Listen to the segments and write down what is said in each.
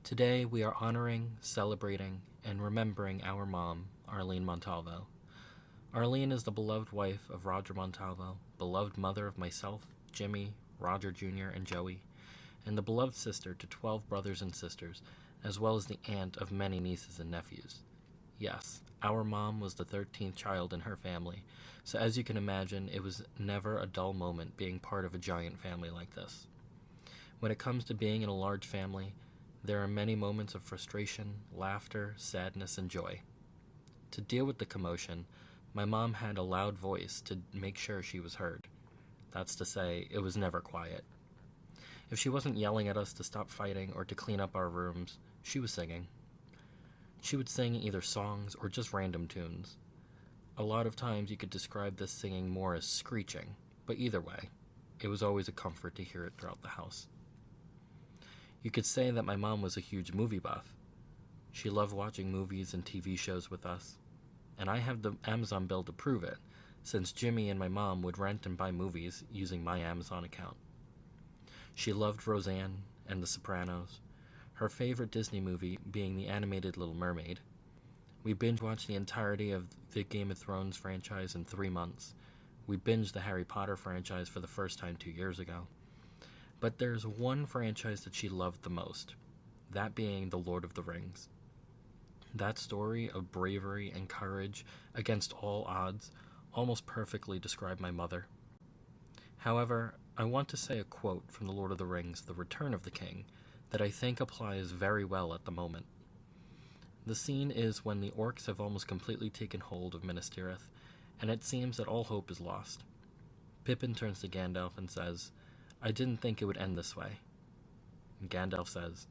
Today we are honoring, celebrating, and remembering our mom, Arlene Montalvo. Arlene is the beloved wife of Roger Montalvo, beloved mother of myself, Jimmy, Roger Jr., and Joey, and the beloved sister to 12 brothers and sisters, as well as the aunt of many nieces and nephews. Yes, our mom was the 13th child in her family, so as you can imagine, it was never a dull moment being part of a giant family like this. When it comes to being in a large family, there are many moments of frustration, laughter, sadness, and joy. To deal with the commotion, my mom had a loud voice to make sure she was heard. That's to say, it was never quiet. If she wasn't yelling at us to stop fighting or to clean up our rooms, she was singing. She would sing either songs or just random tunes. A lot of times you could describe this singing more as screeching, but either way, it was always a comfort to hear it throughout the house. You could say that my mom was a huge movie buff. She loved watching movies and TV shows with us, and I have the Amazon bill to prove it, since Jimmy and my mom would rent and buy movies using my Amazon account. She loved Roseanne and The Sopranos, her favorite Disney movie being the animated Little Mermaid. We binge-watched the entirety of the Game of Thrones franchise in 3 months. We binged the Harry Potter franchise for the first time 2 years ago. But there's one franchise that she loved the most, that being The Lord of the Rings. That story of bravery and courage against all odds almost perfectly described my mother. However, I want to say a quote from The Lord of the Rings, The Return of the King, that I think applies very well at the moment. The scene is when the orcs have almost completely taken hold of Minas Tirith, and it seems that all hope is lost. Pippin turns to Gandalf and says, "I didn't think it would end this way." And Gandalf says,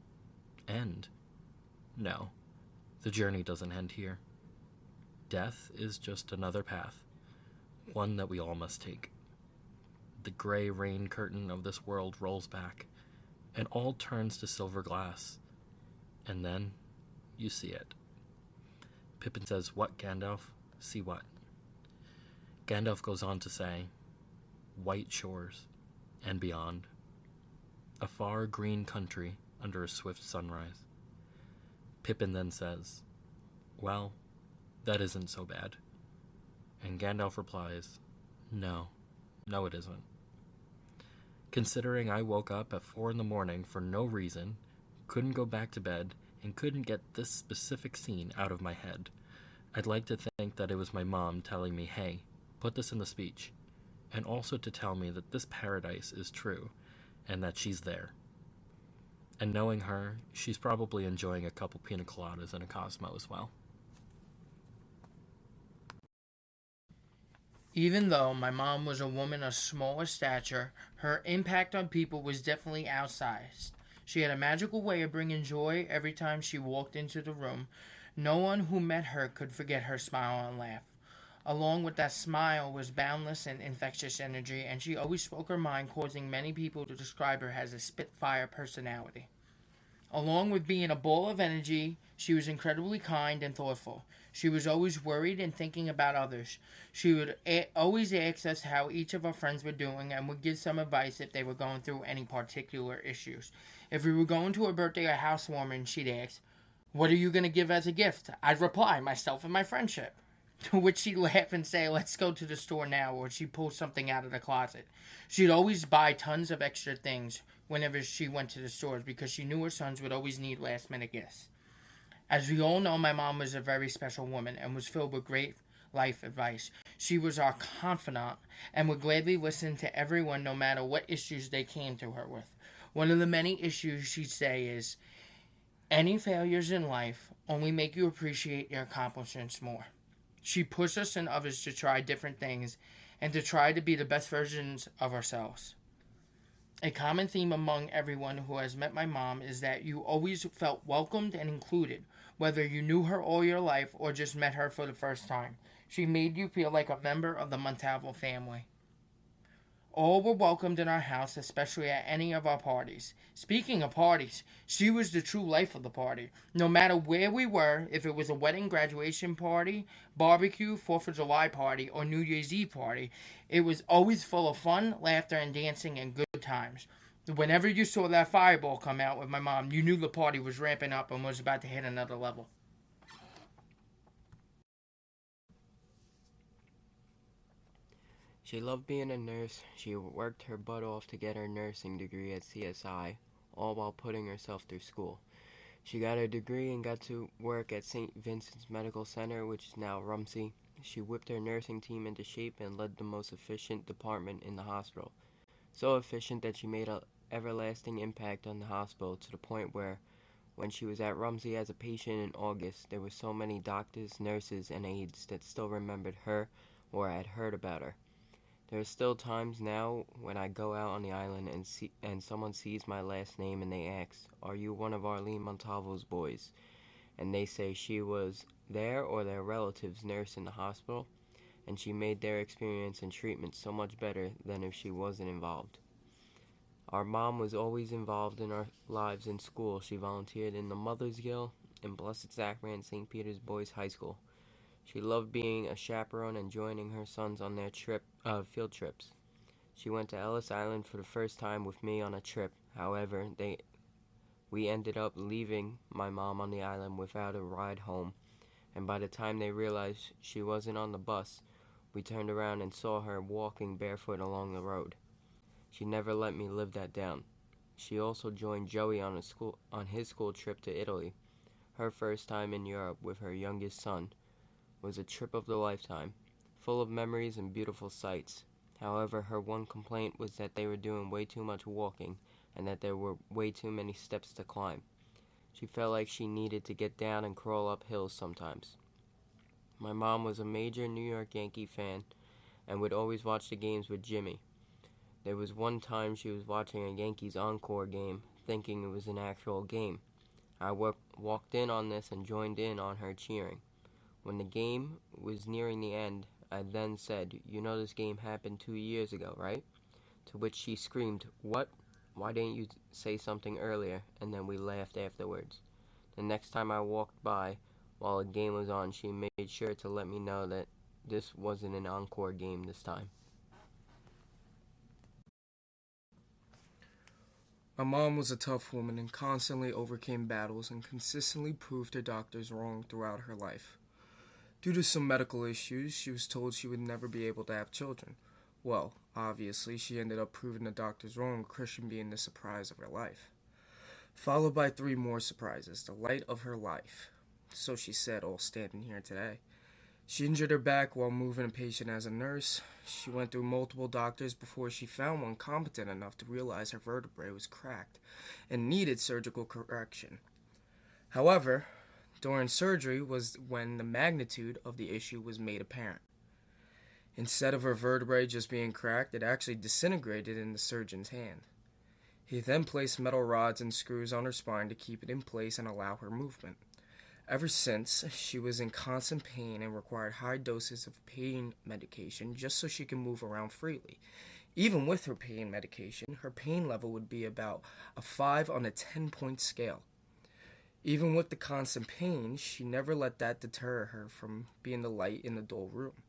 "End? No, the journey doesn't end here. Death is just another path, one that we all must take." The gray rain curtain of this world rolls back, and all turns to silver glass. And then you see it. Pippin says, "What, Gandalf? See what?" Gandalf goes on to say, "White shores, and beyond. A far green country under a swift sunrise." Pippin then says, "Well, that isn't so bad." And Gandalf replies, No, it isn't. Considering I woke up at 4 in the morning for no reason, couldn't go back to bed, and couldn't get this specific scene out of my head, I'd like to think that it was my mom telling me, "Hey, put this in the speech," and also to tell me that this paradise is true, and that she's there. And knowing her, she's probably enjoying a couple pina coladas and a Cosmo as well. Even though my mom was a woman of smaller stature, her impact on people was definitely outsized. She had a magical way of bringing joy every time she walked into the room. No one who met her could forget her smile and laugh. Along with that smile was boundless and infectious energy, and she always spoke her mind, causing many people to describe her as a spitfire personality. Along with being a ball of energy, she was incredibly kind and thoughtful. She was always worried and thinking about others. She would always ask us how each of our friends were doing and would give some advice if they were going through any particular issues. If we were going to a birthday or housewarming, she'd ask, "What are you going to give as a gift?" I'd reply, "Myself and my friendship." To which she'd laugh and say, "Let's go to the store now," or she'd pull something out of the closet. She'd always buy tons of extra things whenever she went to the stores because she knew her sons would always need last-minute gifts. As we all know, my mom was a very special woman and was filled with great life advice. She was our confidant and would gladly listen to everyone no matter what issues they came to her with. One of the many issues she'd say is, "Any failures in life only make you appreciate your accomplishments more." She pushed us and others to try different things and to try to be the best versions of ourselves. A common theme among everyone who has met my mom is that you always felt welcomed and included, whether you knew her all your life or just met her for the first time. She made you feel like a member of the Montalvo family. All were welcomed in our house, especially at any of our parties. Speaking of parties, she was the true life of the party. No matter where we were, if it was a wedding, graduation party, barbecue, 4th of July party, or New Year's Eve party, it was always full of fun, laughter, and dancing and good times. Whenever you saw that fireball come out with my mom, you knew the party was ramping up and was about to hit another level. She loved being a nurse. She worked her butt off to get her nursing degree at CSI, all while putting herself through school. She got her degree and got to work at St. Vincent's Medical Center, which is now Rumsey. She whipped her nursing team into shape and led the most efficient department in the hospital. So efficient that she made an everlasting impact on the hospital to the point where, when she was at Rumsey as a patient in August, there were so many doctors, nurses, and aides that still remembered her or had heard about her. There are still times now when I go out on the island and someone sees my last name and they ask, "Are you one of Arlene Montalvo's boys?" And they say she was their or their relative's nurse in the hospital, and she made their experience and treatment so much better than if she wasn't involved. Our mom was always involved in our lives in school. She volunteered in the Mothers Guild in Blessed Sacrament St. Peter's Boys High School. She loved being a chaperone and joining her sons on their field trips. She went to Ellis Island for the first time with me on a trip. However, we ended up leaving my mom on the island without a ride home, and by the time they realized she wasn't on the bus, we turned around and saw her walking barefoot along the road. She never let me live that down. She also joined Joey on his school trip to Italy. Her first time in Europe with her youngest son was a trip of the lifetime, full of memories and beautiful sights. However, her one complaint was that they were doing way too much walking and that there were way too many steps to climb. She felt like she needed to get down and crawl up hills sometimes. My mom was a major New York Yankee fan and would always watch the games with Jimmy. There was one time she was watching a Yankees encore game, thinking it was an actual game. I walked in on this and joined in on her cheering. When the game was nearing the end, I then said, "You know this game happened 2 years ago, right?" To which she screamed, "What? Why didn't you say something earlier?" And then we laughed afterwards. The next time I walked by while a game was on, she made sure to let me know that this wasn't an encore game this time. My mom was a tough woman and constantly overcame battles and consistently proved her doctors wrong throughout her life. Due to some medical issues, she was told she would never be able to have children. Well, obviously, she ended up proving the doctors wrong, Christian being the surprise of her life. Followed by 3 more surprises, the light of her life. So she said, all standing here today. She injured her back while moving a patient as a nurse. She went through multiple doctors before she found one competent enough to realize her vertebrae was cracked and needed surgical correction. However, during surgery was when the magnitude of the issue was made apparent. Instead of her vertebrae just being cracked, it actually disintegrated in the surgeon's hand. He then placed metal rods and screws on her spine to keep it in place and allow her movement. Ever since, she was in constant pain and required high doses of pain medication just so she could move around freely. Even with her pain medication, her pain level would be about a 5 on a 10-point scale. Even with the constant pain, she never let that deter her from being the light in the dull room.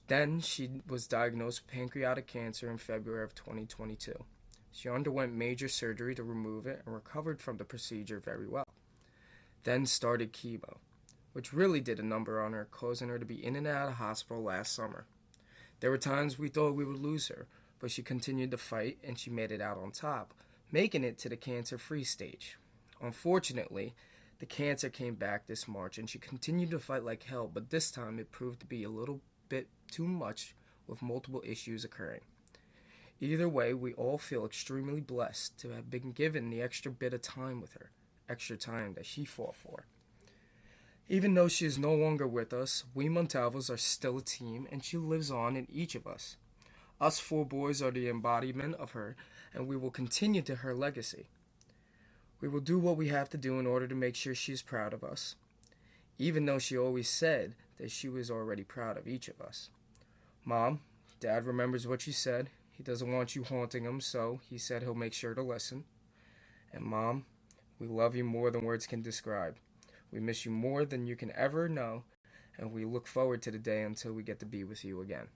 Then she was diagnosed with pancreatic cancer in February of 2022. She underwent major surgery to remove it and recovered from the procedure very well. Then started chemo, which really did a number on her, causing her to be in and out of hospital last summer. There were times we thought we would lose her, but she continued to fight and she made it out on top, making it to the cancer-free stage. Unfortunately, the cancer came back this March and she continued to fight like hell, but this time it proved to be a little bit too much with multiple issues occurring. Either way, we all feel extremely blessed to have been given the extra bit of time with her, extra time that she fought for. Even though she is no longer with us, we Montalvos are still a team and she lives on in each of us. Us 4 boys are the embodiment of her and we will continue to her legacy. We will do what we have to do in order to make sure she is proud of us, even though she always said that she was already proud of each of us. Mom, Dad remembers what you said. He doesn't want you haunting him, so he said he'll make sure to listen. And Mom, we love you more than words can describe. We miss you more than you can ever know, and we look forward to the day until we get to be with you again.